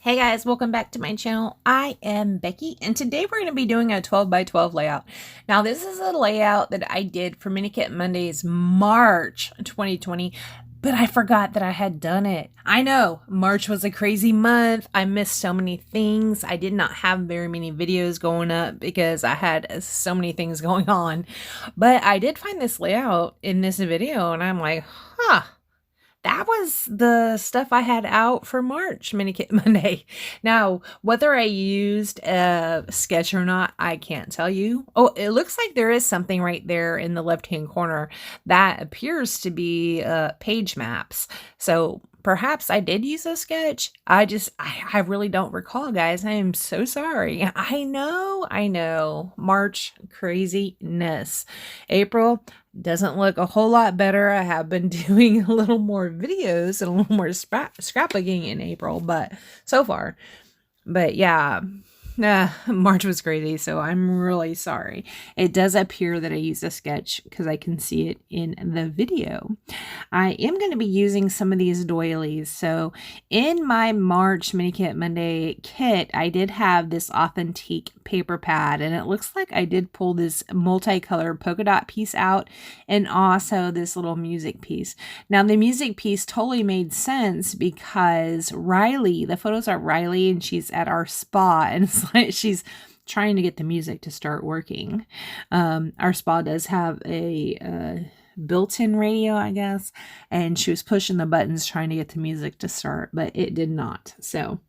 Hey guys, welcome back to my channel. I am Becky, and today we're going to be doing a 12 by 12 layout. Now, this is a layout that I did for Mini Kit Mondays, March 2020, but I forgot that I had done it. I know, March was a crazy month. I missed so many things. I did not have very many videos going up because I had so many things going on, but I did find this layout in this video, and I'm like, that was the stuff I had out for March Mini Kit Monday. Now, whether I used a sketch or not, I can't tell you. Oh, it looks like there is something right there in the left-hand corner that appears to be page maps. So perhaps I did use a sketch. I really don't recall, guys. I am so sorry. I know. March craziness. April doesn't look a whole lot better. I have been doing a little more videos and a little more scrapbooking in April, but so far. But yeah, March was crazy, so I'm really sorry. It does appear that I used a sketch because I can see it in the video. I am going to be using some of these doilies. So in my March Mini Kit Monday kit, I did have this authentic paper pad, and it looks like I did pull this multicolored polka dot piece out and also this little music piece. Now the music piece totally made sense because Riley, the photos are Riley, and she's at our spa, and it's like she's trying to get the music to start working. Our spa does have a built-in radio, I guess, and she was pushing the buttons trying to get the music to start, but it did not. So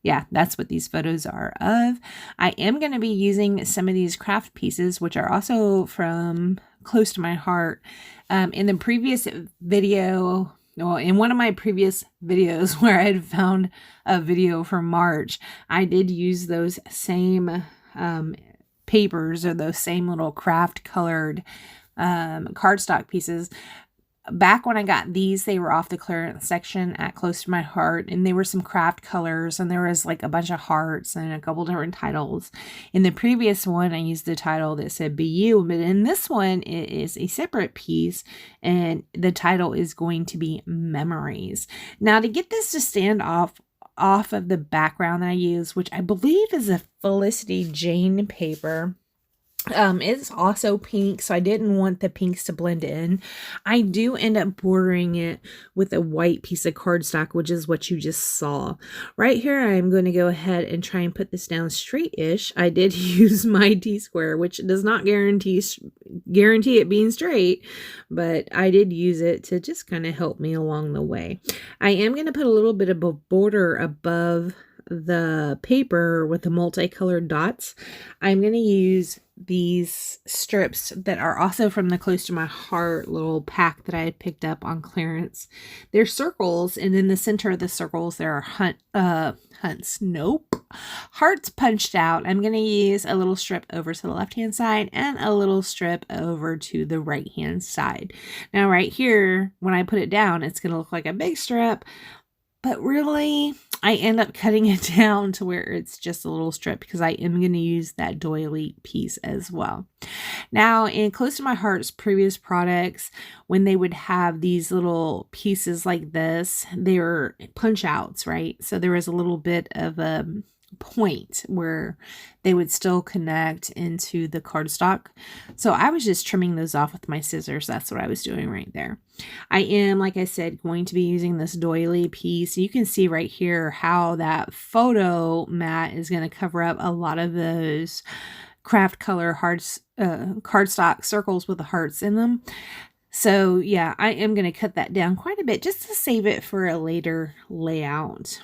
yeah, that's what these photos are of. I am going to be using some of these craft pieces, which are also from close to my heart. In the previous video, well, in one of my previous videos where I had found a video from March, I did use those same papers, or those same little craft colored cardstock pieces. Back when I got these, they were off the clearance section at Close to My Heart, and they were some craft colors, and there was like a bunch of hearts and a couple different titles. In the previous one, I used the title that said Be You, but in this one, it is a separate piece, and the title is going to be Memories. Now, to get this to stand off of the background that I use, which I believe is a Felicity Jane paper, it's also pink, so I didn't want the pinks to blend in. I do end up bordering it with a white piece of cardstock, which is what you just saw. Right here, I'm going to go ahead and try and put this down straight-ish. I did use my T-square, which does not guarantee it being straight, but I did use it to just kind of help me along the way. I am going to put a little bit of a border above the paper with the multicolored dots. I'm going to use these strips that are also from the Close to My Heart little pack that I had picked up on clearance. They're circles, and in the center of the circles there are hearts punched out. I'm going to use a little strip over to the left hand side and a little strip over to the right hand side. Now right here, when I put it down, it's going to look like a big strip, but really I end up cutting it down to where it's just a little strip because I am going to use that doily piece as well. Now, in Close to My Heart's previous products, when they would have these little pieces like this, they were punch outs, right? So there was a little bit of a point where they would still connect into the cardstock. So I was just trimming those off with my scissors. That's what I was doing right there. I am, like I said, going to be using this doily piece. You can see right here how that photo mat is going to cover up a lot of those craft color hearts, cardstock circles with the hearts in them. So yeah, I am going to cut that down quite a bit just to save it for a later layout.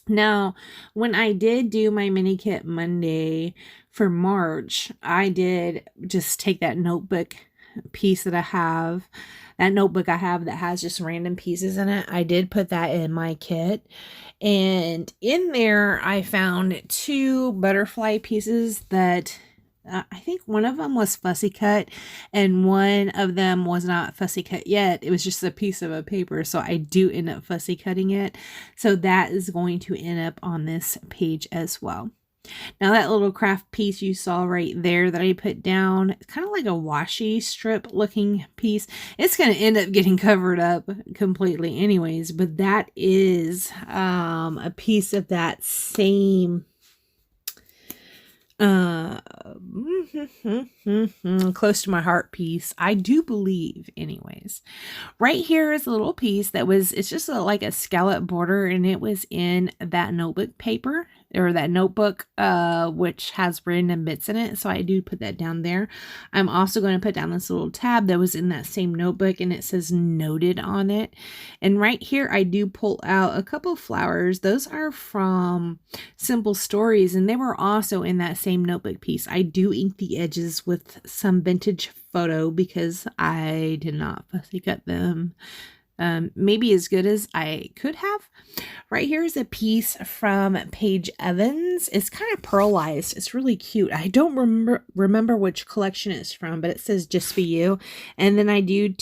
Now, when I did do my Mini Kit Monday for March, I did just take that notebook piece that I have, that has just random pieces in it. I did put that in my kit, and in there I found two butterfly pieces that I think one of them was fussy cut and one of them was not fussy cut yet. It was just a piece of a paper, so I do end up fussy cutting it. So that is going to end up on this page as well. Now that little craft piece you saw right there that I put down, it's kind of like a washi strip looking piece. It's going to end up getting covered up completely anyways, but that is a piece of that same close to my heart piece, I do believe anyways. Right here is a little piece that was, it's just like a scallop border, and it was in that notebook paper, or that notebook which has random bits in it, so I do put that down there. I'm also going to put down this little tab that was in that same notebook, and it says noted on it. And right here I do pull out a couple flowers. Those are from Simple Stories, and they were also in that same notebook piece. I do ink the edges with some vintage photo because I did not fussy cut them maybe as good as I could have. Right here is a piece from Paige Evans. It's kind of pearlized. It's really cute. I don't remember which collection it's from, but it says Just For You. And then I do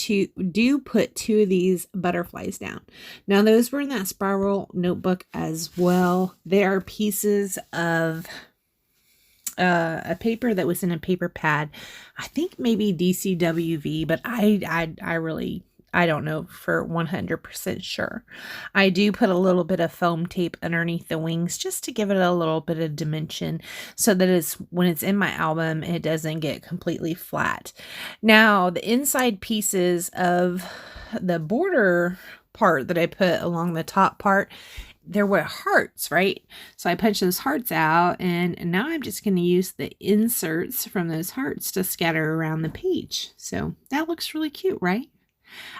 put 2 of these butterflies down. Now those were in that spiral notebook as well. They are pieces of a paper that was in a paper pad. I think maybe DCWV, but I don't know for 100% sure. I do put a little bit of foam tape underneath the wings just to give it a little bit of dimension so that when it's in my album, it doesn't get completely flat. Now, the inside pieces of the border part that I put along the top part, there were hearts, right? So I punched those hearts out, and now I'm just going to use the inserts from those hearts to scatter around the page. So that looks really cute, right?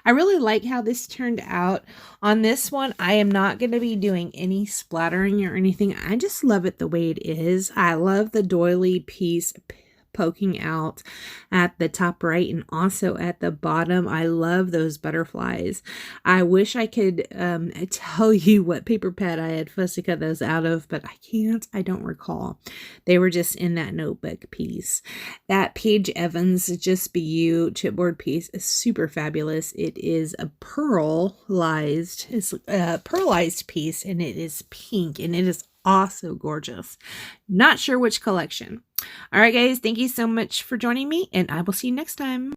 I really like how this turned out. On this one, I am not going to be doing any splattering or anything. I just love it the way it is. I love the doily piece poking out at the top right and also at the bottom. I love those butterflies. I wish I could tell you what paper pad I had fussy cut those out of, but I can't. I don't recall. They were just in that notebook piece. That Paige Evans Just Be You chipboard piece is super fabulous. It is a pearlized piece, and it is pink, and it is also gorgeous. Not sure which collection. All right, guys, thank you so much for joining me, and I will see you next time.